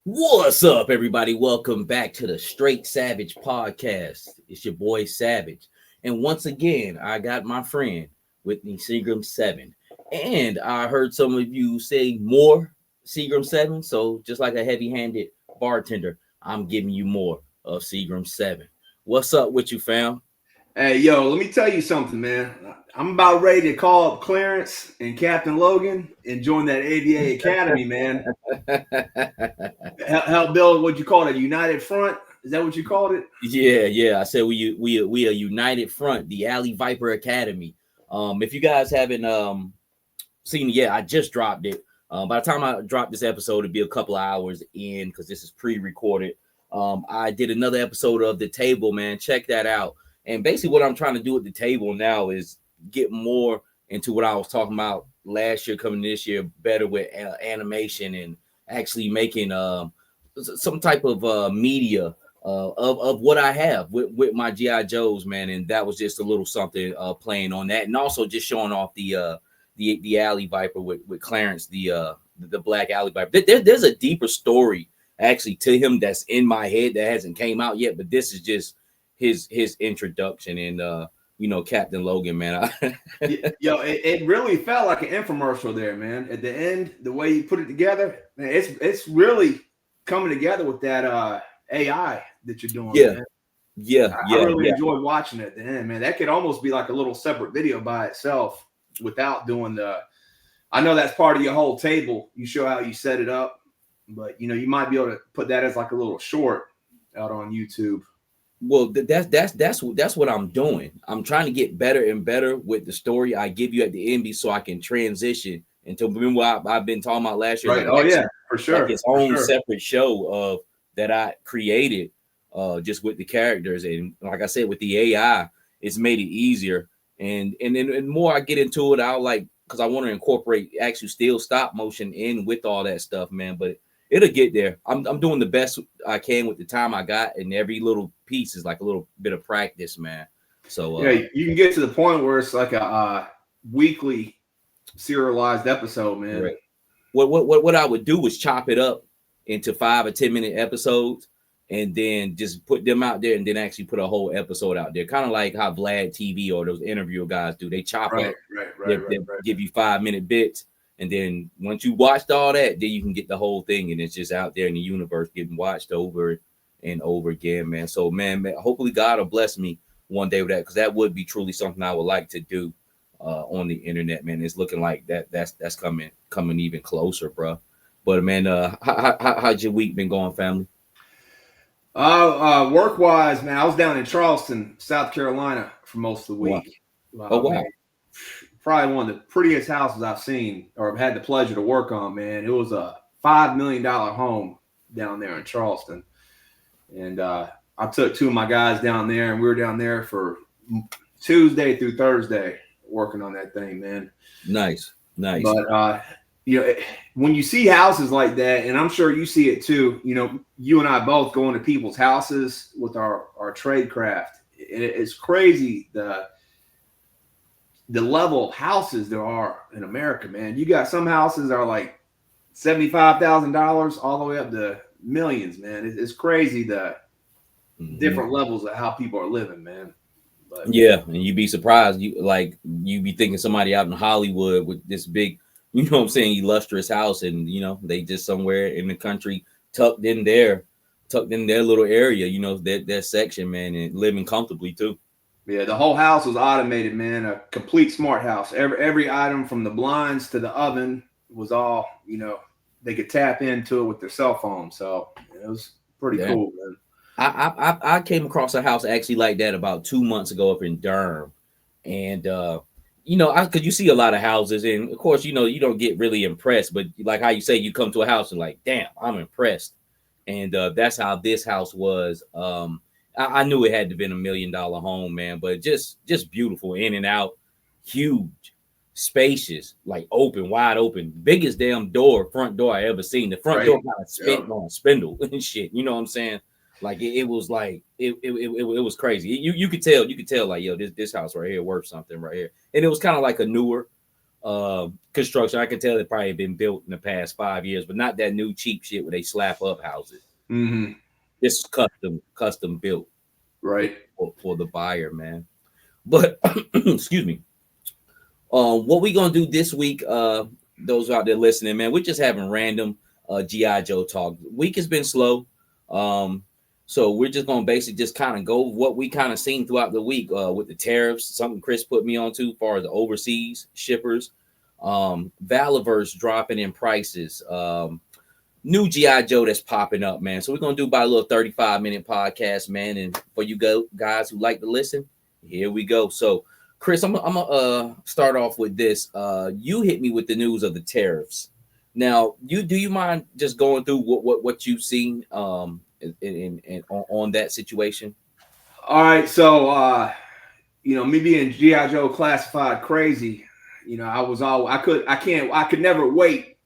What's up, everybody? Welcome back to the Straight Savage podcast. It's your boy Savage. And once again, I got my friend with me, Seagram 7. And I heard some of you say more Seagram 7. So just like a heavy-handed bartender, I'm giving you more of Seagram 7. What's up with you, fam? Hey, yo, let me tell you something, man. I'm about ready to call up Clarence and Captain Logan and join that AVA Academy, man. Help build what you call it, a united front. Is that what you called it? Yeah. I said we a united front, the Alley Viper Academy. If you guys haven't seen it yet, I just dropped it. By the time I drop this episode, it'll be a couple of hours in because this is pre-recorded. I did another episode of The Table, man. Check that out. And basically what I'm trying to do at The Table now is get more into what I was talking about last year, coming this year, better with animation and actually making some type of media of what I have with my G.I. Joes, man. And that was just a little something playing on that. And also just showing off the Alley Viper with Clarence, the Black Alley Viper. There's a deeper story actually to him that's in my head that hasn't came out yet, but this is just his introduction and Captain Logan, man. Yo, it really felt like an infomercial there, man. At the end, the way you put it together, man, it's really coming together with that AI that you're doing. Yeah. Man. I really enjoyed watching it at the end, man. That could almost be like a little separate video by itself without doing I know that's part of your whole table. You show how you set it up, but you might be able to put that as like a little short out on YouTube. Well, that's what I'm doing. I'm trying to get better and better with the story I give you at the end, so I can transition into what I've been talking about last year. Right. Oh yeah, for sure. Like its own separate show of that I created, just with the characters, and like I said, with the AI, it's made it easier. And then more I get into it, I'll because I want to incorporate actually still stop motion in with all that stuff, man. But it'll get there. I'm doing the best I can with the time I got, and every little piece is like a little bit of practice, man. So yeah, you can get to the point where it's like a weekly serialized episode, man. Right. What I would do is chop it up into 5 or 10 minute episodes, and then just put them out there, and then actually put a whole episode out there, kind of like how Vlad TV or those interview guys do. They chop up, they give you 5-minute bits. And then once you watched all that, then you can get the whole thing, and it's just out there in the universe getting watched over and over again, man. So, man, hopefully God will bless me one day with that, because that would be truly something I would like to do on the internet, man. It's looking like that's coming even closer, bro. But man, how's your week been going, family? Work-wise, man, I was down in Charleston, South Carolina for most of the week. Wow. Oh, wow. Man, probably one of the prettiest houses I've seen or have had the pleasure to work on, man. It was a $5 million home down there in Charleston. And I took 2 of my guys down there, and we were down there for Tuesday through Thursday working on that thing, man. Nice. But, when you see houses like that, and I'm sure you see it too, you and I both go into people's houses with our trade craft. It's crazy the level of houses there are in America, man. You got some houses that are like $75,000 all the way up to millions, man. It's crazy different levels of how people are living, man. But yeah, and you'd be surprised. You be thinking somebody out in Hollywood with this big, you know what I'm saying, illustrious house, and they just somewhere in the country tucked in their little area, their section, man, and living comfortably too. yeah, the whole house was automated, man. A complete smart house. Every item from the blinds to the oven was all, they could tap into it with their cell phone. So it was pretty cool, man. I came across a house actually like that about 2 months ago up in Durham, and because you see a lot of houses, and of course you don't get really impressed, but like how you say, you come to a house and like, damn, I'm impressed, and that's how this house was. I knew it had to been $1 million home, man, but just beautiful in and out, huge, spacious, like open, wide open, biggest damn front door I ever seen. The front door kind of spent on a spindle and shit. You know what I'm saying? Like it was like it was crazy. You could tell like, yo, this house right here worth something right here. And it was kind of like a newer construction. I could tell it probably been built in the past 5 years, but not that new cheap shit where they slap up houses. This is custom built, right, for the buyer, man. But excuse me. What we gonna do this week? Those out there listening, man, we're just having random GI Joe talk. Week has been slow. So we're just gonna basically just kind of go what we kind of seen throughout the week with the tariffs, something Chris put me on to as far as the overseas shippers, VALAVERSE dropping in prices, new GI Joe that's popping up, man. So we're gonna do about a little 35-minute podcast, man. And for you guys who like to listen, here we go. So Chris, I'm gonna start off with this. You hit me with the news of the tariffs. Now, do you mind just going through what you've seen in on that situation? All right, so me being GI Joe classified crazy, I could never wait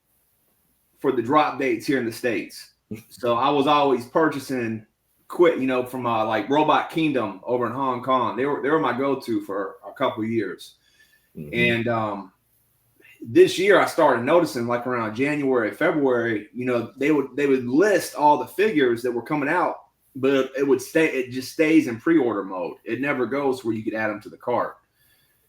for the drop dates here in the States. So I was always purchasing from like Robot Kingdom over in Hong Kong. They were my go-to for a couple of years. And this year I started noticing, like around January, February, they would list all the figures that were coming out, but it just stays in pre-order mode. It never goes where you could add them to the cart.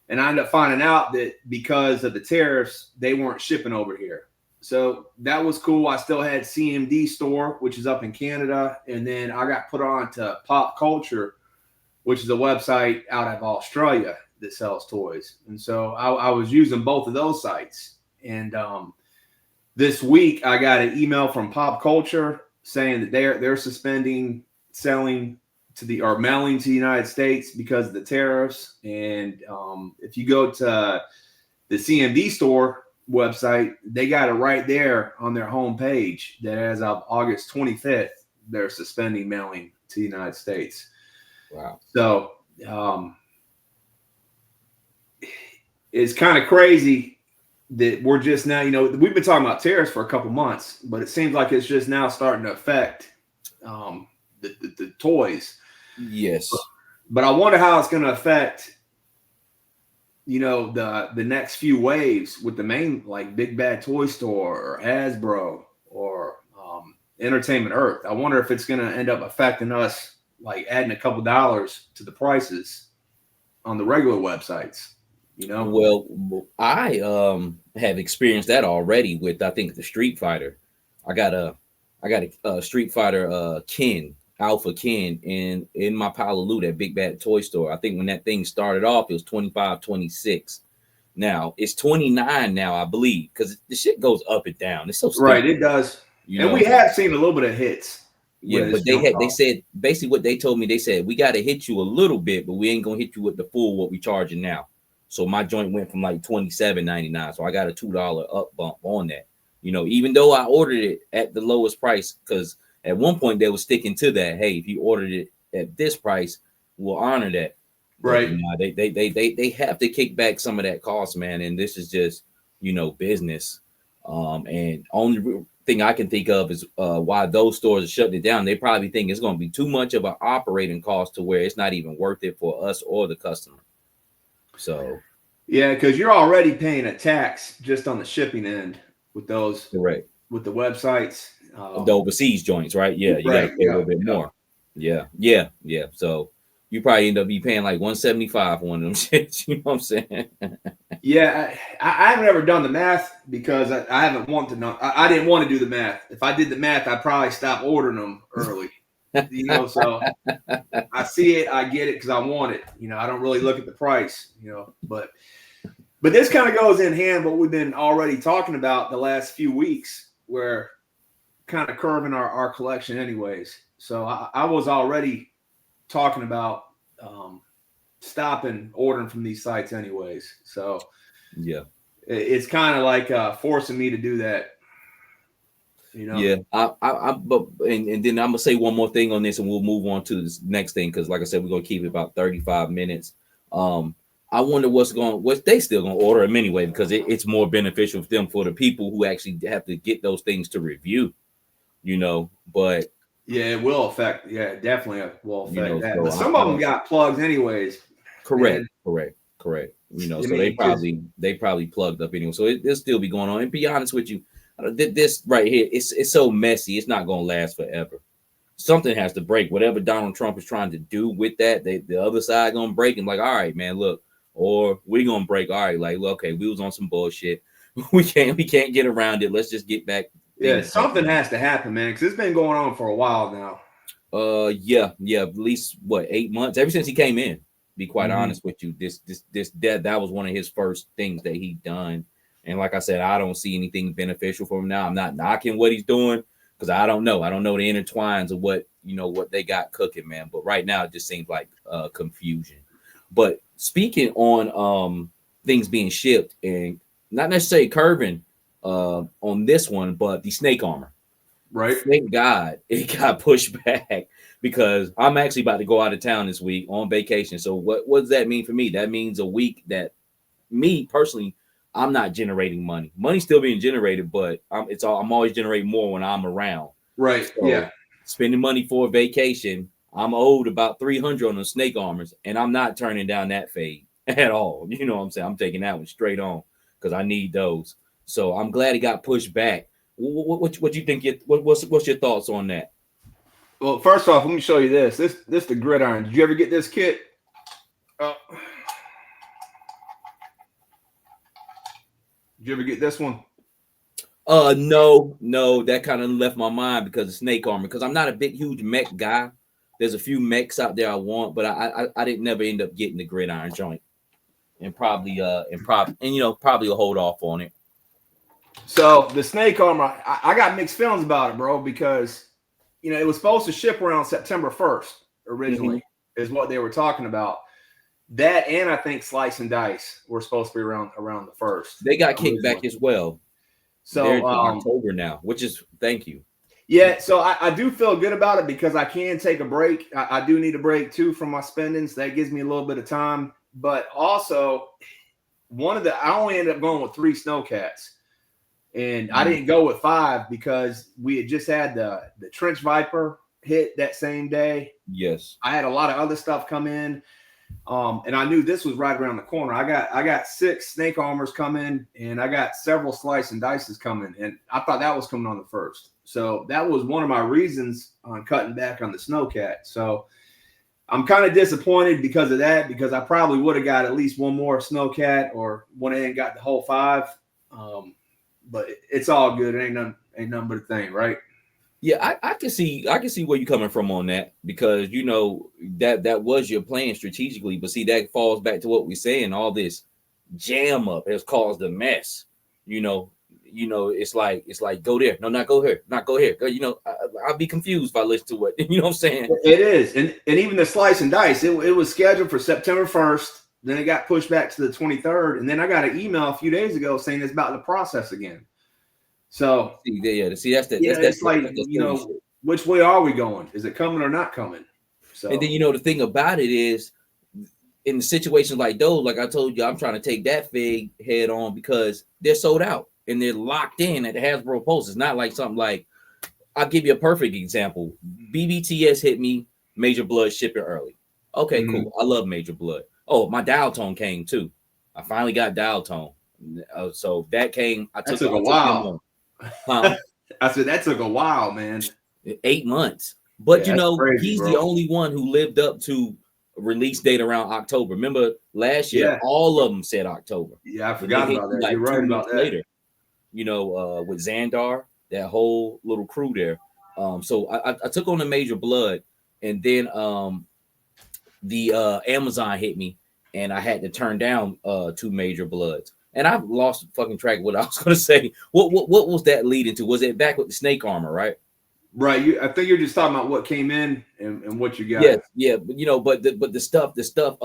And I ended up finding out that because of the tariffs, they weren't shipping over here. So that was cool. I still had CMD Store, which is up in Canada. And then I got put on to Pop Culture, which is a website out of Australia that sells toys. And so I was using both of those sites. And this week I got an email from Pop Culture saying that they're suspending selling or mailing to the United States because of the tariffs. And if you go to the CMD Store website, they got it right there on their homepage that as of August 25th, they're suspending mailing to the United States. Wow. So it's kind of crazy that we're just now, we've been talking about tariffs for a couple months, but it seems like it's just now starting to affect the toys. Yes. But I wonder how it's going to affect the next few waves with the main, like Big Bad Toy Store or Hasbro or Entertainment Earth. I wonder if it's going to end up affecting us, like adding a couple dollars to the prices on the regular websites. Well, I have experienced that already with, I think, the Street Fighter. I got a Street Fighter Alpha Ken in my pile of loot at Big Bad Toy Store. I think when that thing started off, it was 25, 26. Now it's 29 now, I believe, because the shit goes up and down. It's so stupid. Right, it does. And we have seen a little bit of hits. Yeah, but they said basically what they told me. They said we got to hit you a little bit, but we ain't gonna hit you with the full what we charging now. So my joint went from like $27.99, so I got a $2 up bump on that. Even though I ordered it at the lowest price, because at one point they were sticking to that. Hey, if you ordered it at this price, we'll honor that. Right. But, they have to kick back some of that cost, man. And this is just business. And only thing I can think of is why those stores are shutting it down. They probably think it's going to be too much of an operating cost to where it's not even worth it for us or the customer. So yeah, because you're already paying a tax just on the shipping end with those. Correct. With the websites. The overseas joints, right? Yeah, you got to pay a little bit more. Yeah. So you probably end up be paying like 175 for one of them shits. You know what I'm saying? Yeah, I haven't ever done the math because I haven't wanted to know. I didn't want to do the math. If I did the math, I'd probably stop ordering them early. So I see it, I get it because I want it. I don't really look at the price. But this kind of goes in hand what we've been already talking about the last few weeks. We're kind of curving our collection, anyways. So I was already talking about stopping ordering from these sites, anyways. So yeah. It's kind of like forcing me to do that. Yeah, but and then I'm gonna say one more thing on this, and we'll move on to this next thing because, like I said, we're gonna keep it about 35 minutes. I wonder what they still gonna order them anyway because it's more beneficial for them, for the people who actually have to get those things to review. But yeah, it will affect. Yeah, definitely will affect that. So but some of them got plugs, anyways. Correct. So they probably plugged up anyway. So it'll still be going on. And be honest with you, this right here, it's so messy. It's not going to last forever. Something has to break. Whatever Donald Trump is trying to do with that, the other side going to break and like, all right, man, look, or we're going to break. All right, like, look, okay, we was on some bullshit. we can't get around it. Let's just get back. Yeah, something has to happen, man, because it's been going on for a while now. Yeah, at least 8 months ever since he came in. Be quite honest with you, that was one of his first things that he done, and like I said, I don't see anything beneficial for him now. I'm not knocking what he's doing because I don't know the intertwines of what they got cooking, man. But right now it just seems like confusion. But speaking on things being shipped and not necessarily curving on this one, but the snake armor. Right. Thank God it got pushed back because I'm actually about to go out of town this week on vacation. So what does that mean for me? That means a week that me personally, I'm not generating money. Money's still being generated, but I'm always generating more when I'm around. Right. So yeah. Spending money for a vacation, I'm owed about 300 on the snake armors, and I'm not turning down that fade at all. You know what I'm saying? I'm taking that one straight on because I need those. So I'm glad it got pushed back. What you think? What's your thoughts on that? Well, first off, let me show you this. This the gridiron. Did you ever get this kit? Did you ever get this one? No. That kind of left my mind because of snake armor. Because I'm not a huge mech guy. There's a few mechs out there I want, but I didn't never end up getting the gridiron joint, and probably will hold off on it. So the snake armor, I got mixed feelings about it, bro, because it was supposed to ship around September 1st originally, is what they were talking about. That and I think Slice and Dice were supposed to be around the 1st. They got kicked back as well. So they're in October now, which is thank you. Yeah, so I do feel good about it because I can take a break. I do need a break too from my spendings. That gives me a little bit of time. But also, I only ended up going with 3 snowcats. And I didn't go with 5 because we had just had the Trench Viper hit that same day. Yes. I had a lot of other stuff come in. And I knew this was right around the corner. I got 6 snake armors coming, and I got several Slice and Dices coming. And I thought that was coming on the 1st. So that was one of my reasons on cutting back on the snowcat. So I'm kind of disappointed because of that, because I probably would have got at least one more snowcat or went ahead and got the whole 5. But it's all good. It ain't nothing but a thing, right? Yeah, I can see where you're coming from on that, because that was your plan strategically. But see, that falls back to what we're saying. All this jam up has caused a mess. It's like go there, no, not go here, not go here. I'll be confused if I listen to it. You know what I'm saying? It is, and even the Slice and Dice, it was scheduled for September 1st. Then it got pushed back to the 23rd, and then I got an email a few days ago saying it's about to process again. So that's like which way are we going? Is it coming or not coming? So, and then the thing about it is, in situations like those, like I told you, I'm trying to take that fig head on because they're sold out and they're locked in at the Hasbro Pulse. It's not like something like, I'll give you a perfect example. BBTS hit me, Major Blood shipping early. Okay, cool. I love Major Blood. Oh, my dial tone came too. I finally got dial tone. So that came. That took a while. Huh? I said that took a while, man. 8 months. But Yeah, you that's know, crazy, he's the bro. only one who lived up to release date around October. Remember last year, Yeah, all of them said October. yeah, I Then they forgot hit about you that. You're like right 2 months about that. later, with Xandar, that whole little crew there. So I took on the Major Blood, and then the Amazon hit me, and I had to turn down 2 Major Bloods. And I've lost fucking track of what I was gonna say. What was that leading to? Was it back with the snake armor, right? Right. I think you're just talking about what came in and what you got. Yes, yeah, but the stuff.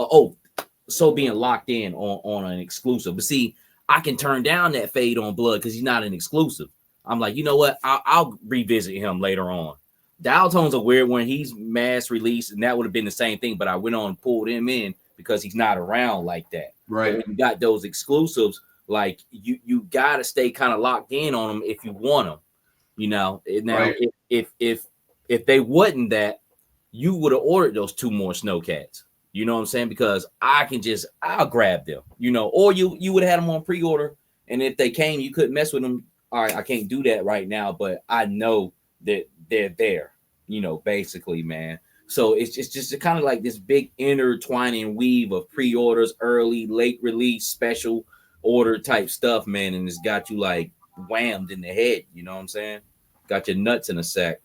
So being locked in on an exclusive. But see, I can turn down that fade on blood because he's not an exclusive. I'm like, you know what? I'll revisit him later on. Dial Tone's a weird one. He's mass release, and that would have been the same thing. But I went on and pulled him in because he's not around like that. But Right. when you got those exclusives, like you gotta stay kind of locked in on them if you want them. Now Right. if they wasn't that, you would have ordered those 2 more snowcats. You know what I'm saying? Because I'll grab them, or you would have had them on pre-order. And if they came, you couldn't mess with them. All right, I can't do that right now, but I know that they're there, basically, man. So it's just kind of like this big intertwining weave of pre-orders, early, late release, special order type stuff, man. And it's got you like whammed in the head, you know what I'm saying? Got your nuts in a sack.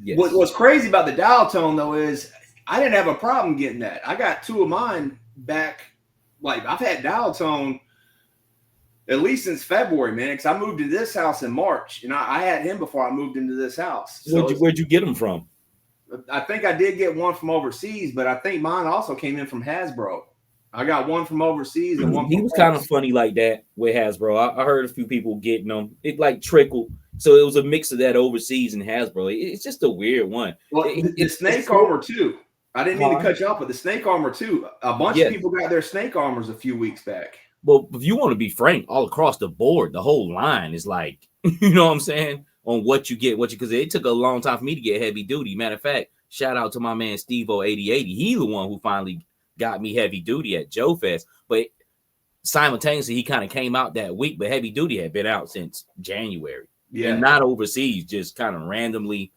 Yes. What's crazy about the dial tone though is I didn't have a problem getting that. I got 2 of mine back. Like I've had dial tone at least since February, man. Because I moved into this house in March, and I had him before I moved into this house. So Where'd you get them from? I think I did get one from overseas, but I think mine also came in from Hasbro. I got one from overseas and one He from was kind of funny like that with Hasbro. I heard a few people getting them. It like trickled. So it was a mix of that overseas and Hasbro. It's just a weird one. Well, the snake armor too. I didn't mean to cut you off, but the snake armor too. A bunch of people got their snake armors a few weeks back. Well, if you want to be frank, all across the board, the whole line is like, you know what I'm saying? On what you get, because it took a long time for me to get heavy duty. Matter of fact, shout out to my man Steve-O 8080. He's the one who finally got me heavy duty at Joe Fest. But simultaneously, he kind of came out that week, but heavy duty had been out since January. Yeah. And not overseas, just kind of randomly,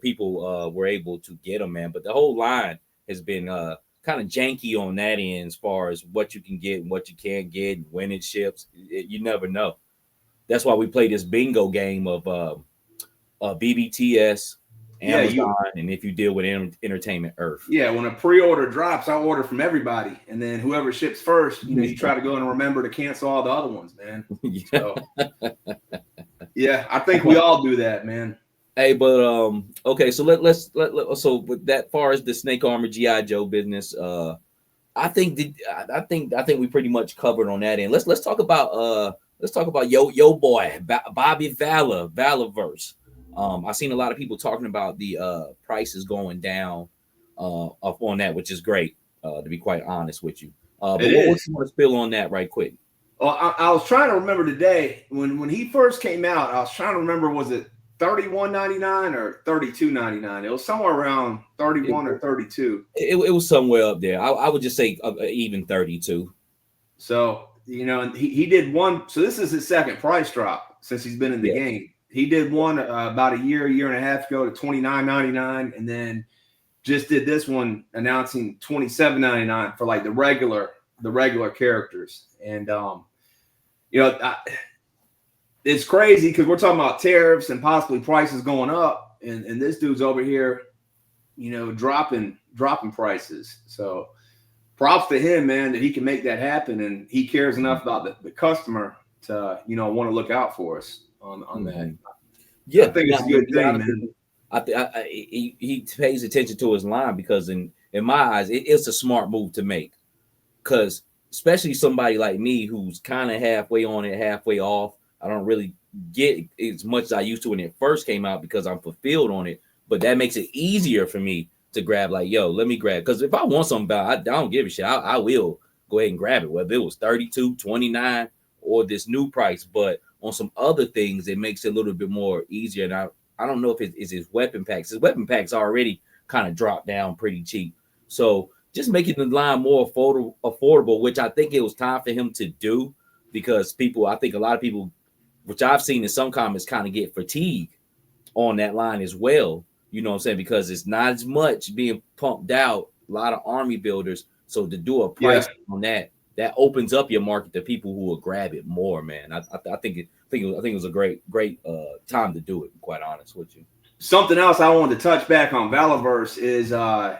people were able to get them, man. But the whole line has been kind of janky on that end as far as what you can get and what you can't get and when it ships. You never know. That's why we play this bingo game of BBTS, Amazon, and if you deal with Entertainment Earth. Yeah, when a pre-order drops, I order from everybody, and then whoever ships first, you try to go and remember to cancel all the other ones, man. So, yeah, I think we all do that, man. Hey, but okay, so let's so with that far as the snake armor GI Joe business, I think we pretty much covered on that end. Let's talk about yo boy Bobby VALAVERSE. I've seen a lot of people talking about the prices going down up on that, which is great, to be quite honest with you. But what you want to spill on that right quick? Well, I was trying to remember today when he first came out. I was trying to remember, was it $31.99 or $32.99? It was somewhere around 31 or 32. It was somewhere up there. I would just say even 32. So he did one. So this is his second price drop since he's been in the game. He did one about a year and a half ago to $29.99, and then just did this one announcing $27.99 for like the regular characters. And it's crazy because we're talking about tariffs and possibly prices going up, and this dude's over here, dropping prices. So props to him, man, that he can make that happen, and he cares enough about the customer to want to look out for us on that. Yeah, I think it's a good thing, man. He pays attention to his line because in my eyes, it's a smart move to make. Because especially somebody like me who's kind of halfway on it, halfway off, I don't really get as much as I used to when it first came out because I'm fulfilled on it. But that makes it easier for me to grab, like, yo, let me grab. Because if I want something I don't give a shit. I will go ahead and grab it, whether it was 32, 29, or this new price. But on some other things, it makes it a little bit more easier. And I don't know if it is his weapon packs. His weapon packs already kind of dropped down pretty cheap. So just making the line more affordable, which I think it was time for him to do, because I think a lot of people, which I've seen in some comments, kind of get fatigued on that line as well. You know what I'm saying? Because it's not as much being pumped out. A lot of army builders. So to do a price on that opens up your market to people who will grab it more, man. I think it was a great time to do it. Quite honest with you. Something else I wanted to touch back on VALAVERSE is you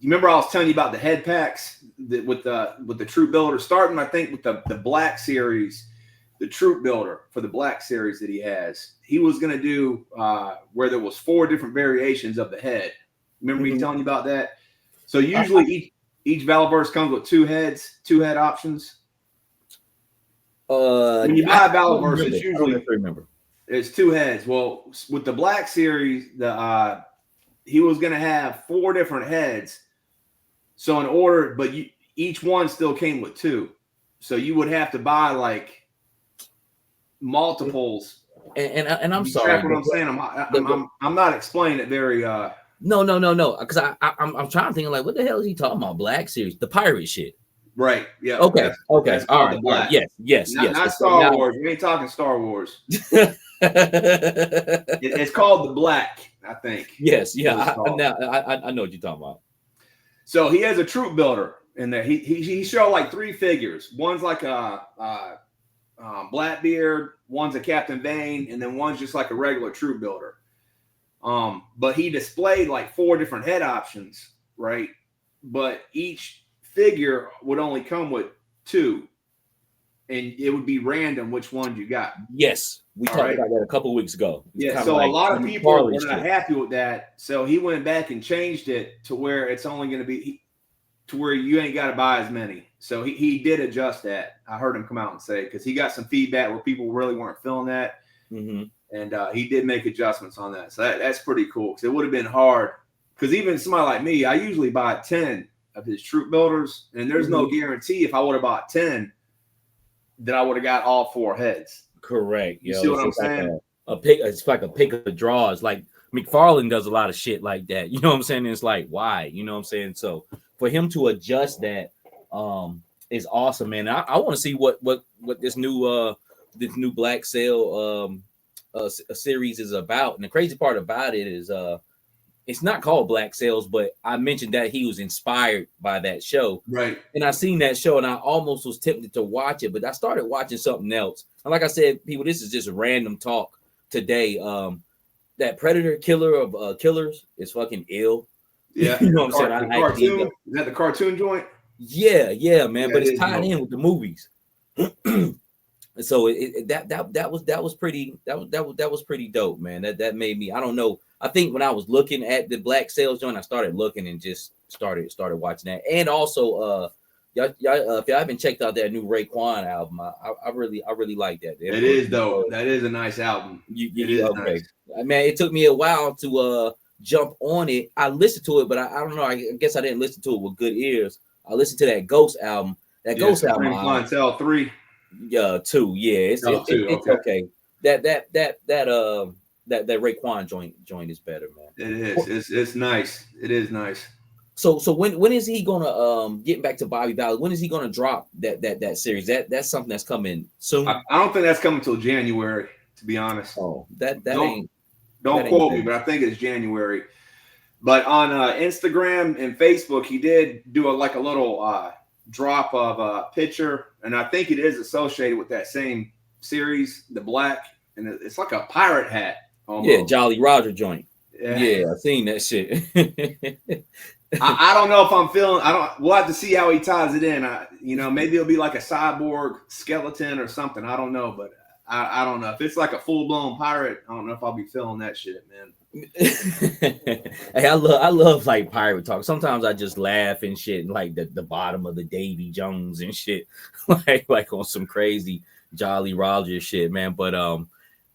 remember I was telling you about the head packs with the troop builder, starting I think with the black series, the troop builder for the black series that he has. He was going to do where there was 4 different variations of the head. Remember me telling you about that? So usually each VALAVERSE comes with 2 head options. When you buy a VALAVERSE, it's usually it's 2 heads. Well, with the black series, he was going to have 4 different heads. So in order, but each one still came with 2. So you would have to buy like multiples. And I'm sorry. What I'm saying, I'm not explaining it very. No. Because I'm trying to think like, what the hell is he talking about? Black series, the pirate shit. Right. Yeah. Okay. That's all right. Yes. Not Star Wars. We ain't talking Star Wars. It's called the black, I think. Yes. Yeah. I know what you're talking about. So he has a troop builder in there. He showed like 3 figures. One's like a Blackbeard, one's a Captain Vane, and then one's just like a regular troop builder. But he displayed like 4 different head options, right? But each figure would only come with 2, and it would be random which ones you got. Yes, we talked about that a couple of weeks ago. Yeah, so a lot of people were not happy with that, so he went back and changed it to where it's only going to be to where you ain't got to buy as many. So he did adjust that. I heard him come out and say, because he got some feedback where people really weren't feeling that. And he did make adjustments on that. So that's pretty cool, because it would have been hard. Because even somebody like me, I usually buy 10 of his troop builders, and there's no guarantee if I would have bought 10 that I would have got all 4 heads. Correct. You see what I'm saying? It's like a pick of the draws. Like McFarlane does a lot of shit like that. You know what I'm saying? It's like, why? You know what I'm saying? So for him to adjust that is awesome, man. I want to see what this new Black Sail series is about. And the crazy part about it is it's not called Black Sails, but I mentioned that he was inspired by that show. Right. And I seen that show and I almost was tempted to watch it, but I started watching something else. And like I said, people, this is just random talk today. That Predator Killer of Killers is fucking ill. Yeah. You know what I'm saying? Is that the cartoon joint? Yeah, man. Yeah, but it's tied in with the movies. So that was pretty dope, man. That made me, I don't know. I think when I was looking at the Black Sails joint, I started looking and just started watching that. And also, y'all if y'all haven't checked out that new Raekwon album, I really like that. It is dope. That is a nice album. It is okay. Nice. Man, it took me a while to jump on it. I listened to it, but I don't know. I guess I didn't listen to it with good ears. I listened to that Ghost album. That Ghost album. Clientele 3. Yeah, 2. Yeah, it's okay. That Raekwon joint is better, man. It is. It's nice. It is nice. So when is he gonna getting back to Bobby Valley? When is he gonna drop that series? That's something that's coming soon. I don't think that's coming until January, to be honest. Oh, don't quote me, but I think it's January. But on Instagram and Facebook, he did do a little drop of a picture, and I think it is associated with that same series, the black, and it's like a pirate hat. Almost. Yeah, Jolly Roger joint. Yeah, I've seen that shit. I don't know if I'm feeling. We'll have to see how he ties it in. Maybe it'll be like a cyborg skeleton or something. I don't know, but I don't know if it's like a full blown pirate. I don't know if I'll be feeling that shit, man. Hey, I love like pirate talk. Sometimes I just laugh and shit, and like the bottom of the Davy Jones and shit, like on some crazy Jolly Roger shit, man. But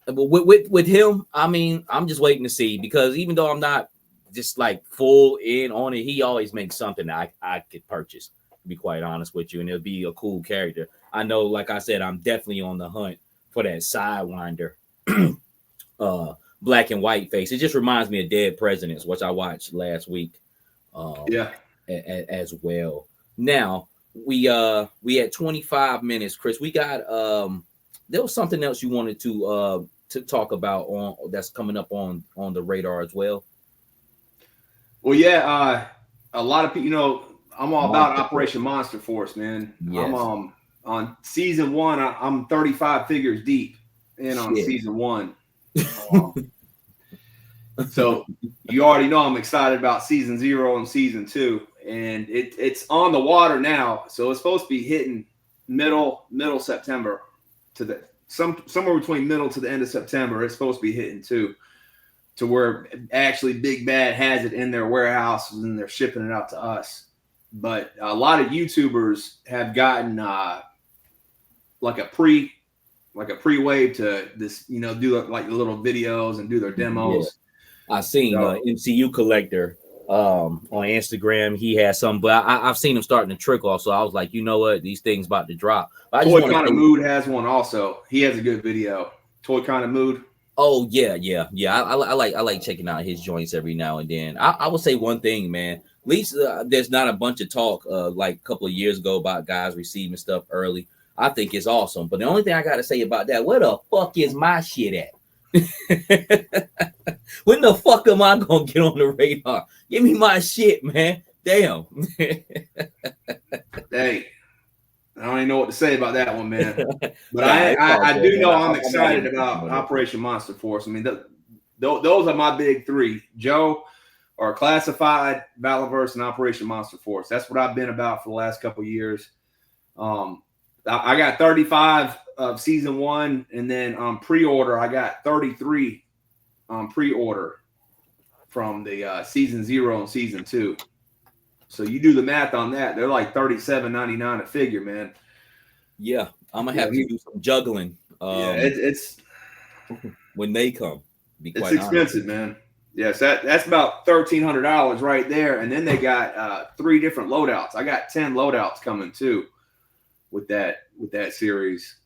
with him, I mean, I'm just waiting to see, because even though I'm not just like full in on it, he always makes something that I could purchase, to be quite honest with you, and it'll be a cool character. I know, like I said, I'm definitely on the hunt for that Sidewinder black and white face. It just reminds me of Dead Presidents, which I watched last week. As well. Now we had 25 minutes, Chris. We got there was something else you wanted to talk about on that's coming up on the radar as well? Well, yeah, a lot of people, I'm all about Monster Operation Monster Force, man. I'm Yes. on season 1. I'm 35 figures deep in on Shit. season 1. So you already know I'm excited about season 0 and season 2, and it's on the water now. So it's supposed to be hitting middle September to the somewhere between middle to the end of September. It's supposed to be hitting too, to where actually Big Bad has it in their warehouse and they're shipping it out to us. But a lot of YouTubers have gotten like a pre-wave to this, do like little videos and do their demos. Yeah. I seen MCU Collector on Instagram. He has some, but I've seen him starting to trickle off. So I was like, you know what, these things about to drop. But Toy Kind of Mood has one also. He has a good video. Toy Kind of Mood. Oh yeah. I like checking out his joints every now and then. I would say one thing, man. At least there's not a bunch of talk like a couple of years ago about guys receiving stuff early. I think it's awesome. But the only thing I got to say about that, where the fuck is my shit at? When the fuck am I gonna get on the radar? Give me my shit, man. Damn. Hey, I don't even know what to say about that one, man. But I do know I'm excited about Operation Monster Force. I mean, those are my big 3. Joe, or Classified, VALAVERSE, and Operation Monster Force. That's what I've been about for the last couple of years. I got 35 of season 1, and then on pre-order, I got 33 on pre-order from the season 0 and season 2. So you do the math on that; they're like $37.99 a figure, man. Yeah, I'm gonna have to do some juggling. It's when they come. It's expensive, man. Yes, that's about $1,300 right there, and then they got 3 different loadouts. I got 10 loadouts coming too with that series.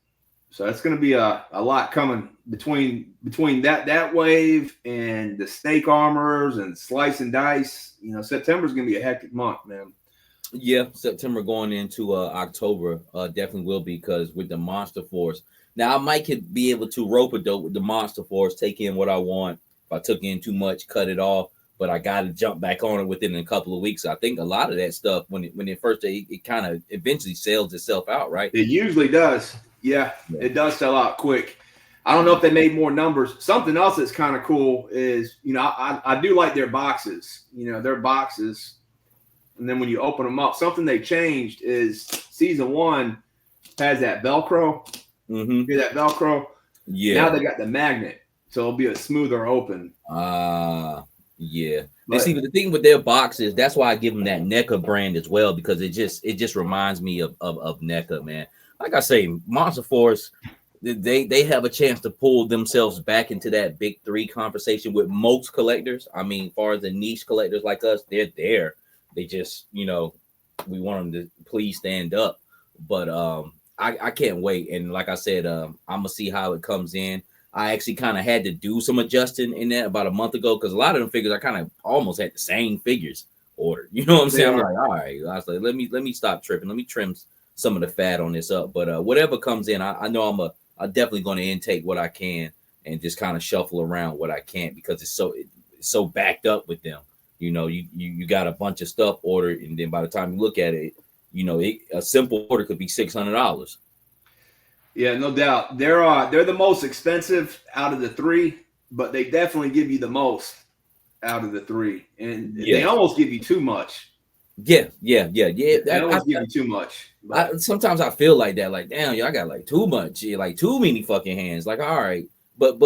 So that's going to be a lot coming between that wave and the snake armors and slice and dice. September's going to be a hectic month, man. Yeah, September going into October definitely will be, because with the Monster Force. Now I might be able to rope a dope with the Monster Force, take in what I want. If I took in too much, cut it off. But I got to jump back on it within a couple of weeks. I think a lot of that stuff, when it first, it kind of eventually sells itself out, right? It usually does. Yeah, it does sell out quick. I don't know if they made more numbers. Something else that's kind of cool is, I do like their boxes. Their boxes, and then when you open them up, something they changed is season 1 has that Velcro. Mm-hmm. Hear that Velcro? Yeah. Now they got the magnet, so it'll be a smoother open. Yeah. But see, the thing with their boxes, that's why I give them that NECA brand as well, because it just reminds me of NECA, man. Like I say, Monster Force, they have a chance to pull themselves back into that big 3 conversation with most collectors. I mean, as far as the niche collectors like us, they're there. They just, we want them to please stand up. But I can't wait. And like I said, I'm gonna see how it comes in. I actually kind of had to do some adjusting in that about a month ago, because a lot of them figures I kind of almost had the same figures ordered. You know what I'm saying? I'm like, all right. I was like, let me stop tripping. Let me trim some of the fat on this up. But whatever comes in, I know I'm definitely going to intake what I can and just kind of shuffle around what I can, because it's so backed up with them. You got a bunch of stuff ordered, and then by the time you look at it, a simple order could be $600. Yeah, no doubt. They're the most expensive out of the 3, but they definitely give you the most out of the 3, and they almost give you too much. Yeah. They almost give you too much. Sometimes I feel like that, like, damn, I got like too much, like too many fucking hands. Like, all right, but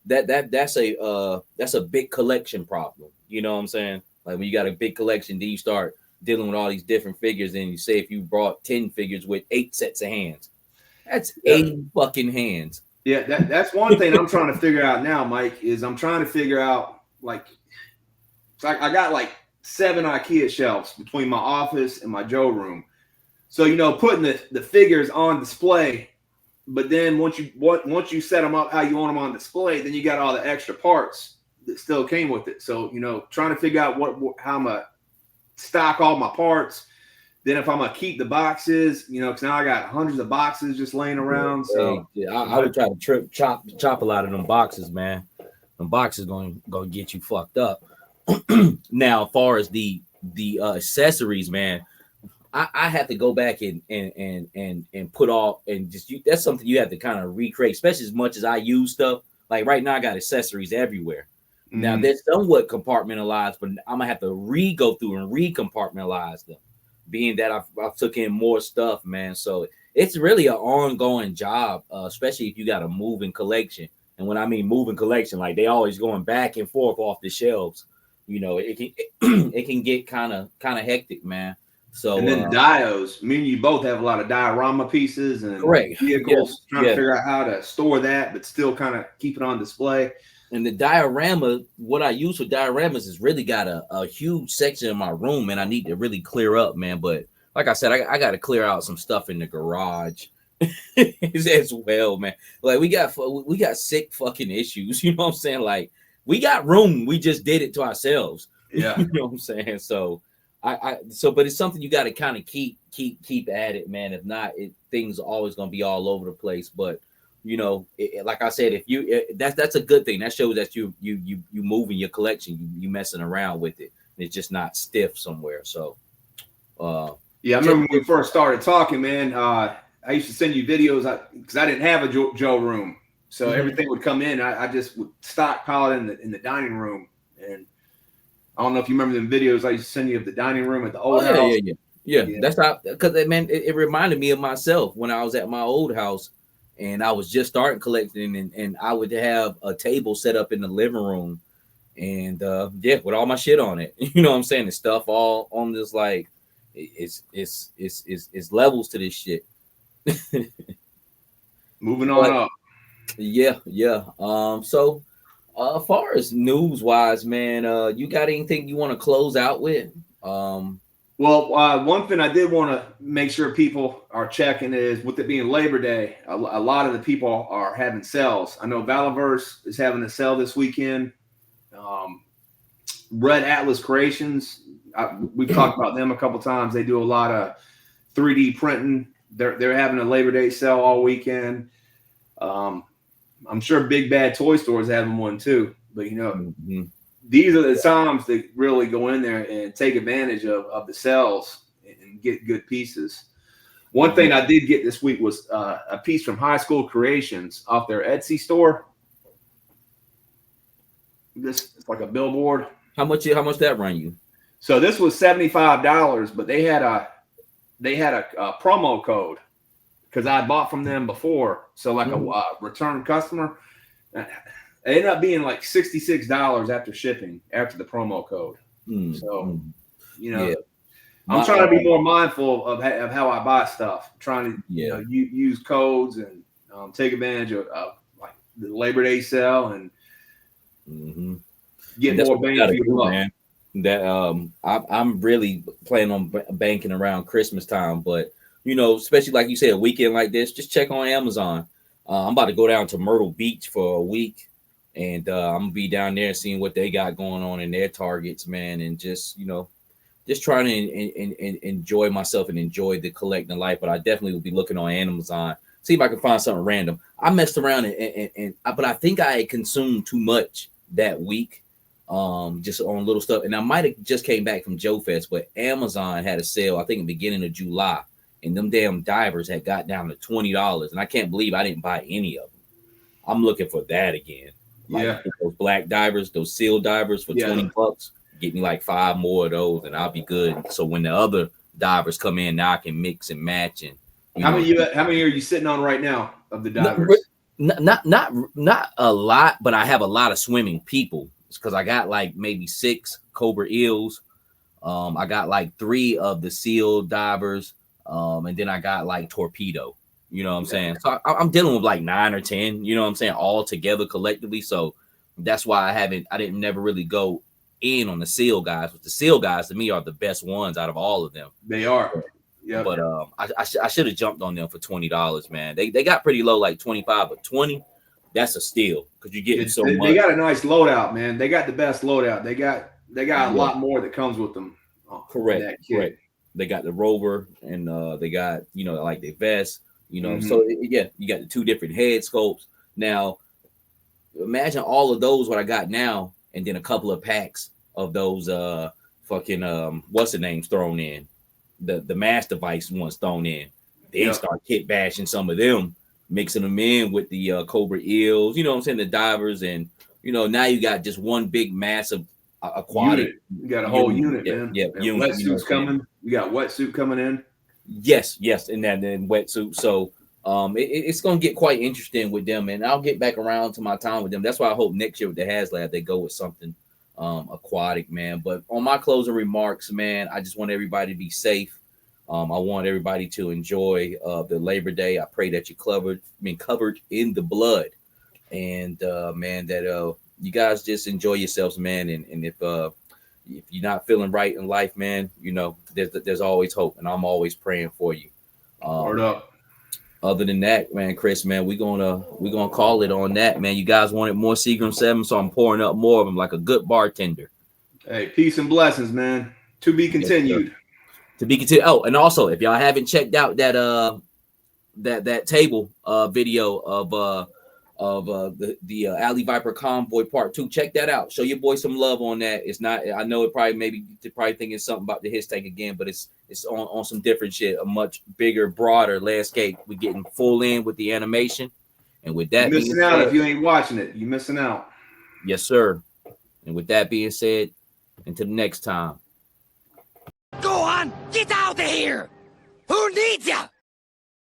that's a big collection problem. You know what I'm saying? Like, when you got a big collection, then you start dealing with all these different figures, and you say if you brought 10 figures with 8 sets of hands. That's 8 fucking hands. Yeah, that's one thing I'm trying to figure out now, Mike, is I'm trying to figure out, like, I got like 7 IKEA shelves between my office and my Joe room. So, putting the figures on display, but then once you set them up how you want them on display, then you got all the extra parts that still came with it. So, trying to figure out how I'm going to stock all my parts, then if I'm gonna keep the boxes, you know, because now I got hundreds of boxes just laying around. So I would try to chop a lot of them boxes, man. Them boxes gonna get you fucked up. Now, as far as the accessories, man, I have to go back and put all and just that's something you have to kind of recreate, especially as much as I use stuff. Like right now, I got accessories everywhere. Now they're somewhat compartmentalized, but I'm gonna have to go through and recompartmentalize them, being that I've took in more stuff, man. So it's really an ongoing job, especially if you got a moving collection. And when I mean moving collection, like they always going back and forth off the shelves. You know, it can get kind of hectic, man. So and then the dios. Me and you both have a lot of diorama pieces and correct vehicles. Trying to figure out how to store that, but still kind of keep it on display. And the diorama, what I use for dioramas is really got a huge section in my room, and I need to really clear up, man. But like I said, I got to clear out some stuff in the garage as well, man. Like we got sick fucking issues, you know what I'm saying? Like we got room, we just did it to ourselves. Yeah, you know what I'm saying? So but it's something you got to kind of keep at it, man. If not, things are always gonna be all over the place. But you know, like I said, that's a good thing. That shows that you moving your collection, you messing around with it. It's just not stiff somewhere. So, yeah, I remember when we first started talking, man. I used to send you videos because I didn't have a Joe room, so everything would come in. I just would stockpile it in the dining room, and I don't know if you remember them videos I used to send you of the dining room at the old house. Yeah. That's how, because it reminded me of myself when I was at my old house. And I was just starting collecting, and I would have a table set up in the living room, and with all my shit on it. You know what I'm saying? The stuff all on this, like it's levels to this shit. Moving on up. Yeah. So as far as news wise, man, you got anything you want to close out with? Well, one thing I did want to make sure people are checking is, with it being Labor Day, a lot of the people are having sales. I know VALAVERSE is having a sale this weekend. Red Atlas Creations, we've talked about them a couple times. They do a lot of 3D printing. They're having a Labor Day sale all weekend. I'm sure Big Bad Toy Store is having one too. But you know. These are the times that really go in there and take advantage of the sales and get good pieces. One thing I did get this week was a piece from High School Creations off their Etsy store. It's like a billboard. How much that run you? So this was $75, but they had a promo code because I bought from them before. So like a return customer. It ended up being like $66 after shipping, after the promo code. So, you know, I'm trying to be more mindful of how I buy stuff. I'm trying to use codes and take advantage of like the Labor Day sale and get more bang for your buck. Man. That I'm really planning on banking around Christmas time, but you know, especially like you said, a weekend like this, just check on Amazon. I'm about to go down to Myrtle Beach for a week. And I'm gonna be down there seeing what they got going on in their targets, man, and just trying to enjoy myself and enjoy the collecting life. But I definitely will be looking on Amazon, see if I can find something random. I messed around but I think I had consumed too much that week, just on little stuff. And I might have just came back from Joe Fest, but Amazon had a sale, I think, in the beginning of July, and them damn divers had got down to $20, and I can't believe I didn't buy any of them. I'm looking for that again. Like those black divers, those seal divers for $20, get me like 5 more of those, and I'll be good. So when the other divers come in, now I can mix and match. And how many are you sitting on right now of the divers? Not a lot, but I have a lot of swimming people because I got like maybe 6 cobra eels. I got like 3 of the seal divers, and then I got like torpedo. You know what I'm saying? So I'm dealing with like 9 or 10, you know what I'm saying, all together collectively. So that's why I didn't never really go in on the seal guys. But the seal guys to me are the best ones out of all of them. They are. Yeah. But I should have jumped on them for $20, man. They got pretty low, like 25, but 20, that's a steal because you're getting so much. They got a nice loadout, man. They got the best loadout. They got a lot more that comes with them. Correct. they got the rover, and they got, you know, like the vest, you know. Mhm. So yeah, you got the two different head sculpts. Now imagine all of those what I got now, and then a couple of packs of those fucking what's the names thrown in, the mass device ones thrown in. Then Yep. start kit bashing some of them, mixing them in with the Cobra eels, you know what I'm saying, the divers, and you know, now you got just one big massive aquatic Unit. You got a whole unit, yeah, man. yeah, And unit, you know wetsuits what I'm saying? coming. You got wetsuit coming in. Yes, yes, and then wetsuit. So it's gonna get quite interesting with them, and I'll get back around to my time with them. That's why I hope next year with the HasLab they go with something aquatic, man. But on my closing remarks, man, I just want everybody to be safe. I want everybody to enjoy the Labor Day. I pray that you're covered in the blood, and man, that you guys just enjoy yourselves, man. And if you're not feeling right in life, man, you know, there's always hope, and I'm always praying for you. Word up. Other than that, man, Chris, man, we're gonna call it on that, man. You guys wanted more Seagram 7, so I'm pouring up more of them like a good bartender. Hey, peace and blessings, man. To be continued. Yes, to be continued. Oh, and also, if y'all haven't checked out that table video of the Alley Viper Convoy Part 2. Check that out. Show your boy some love on that. It's not, I know it probably thinking something about the his tank again, but it's on some different shit, a much bigger, broader landscape. We're getting full in with the animation. And with that, You're missing out if you ain't watching it. You're missing out. Yes, sir. And with that being said, until the next time. Go on, get out of here! Who needs ya?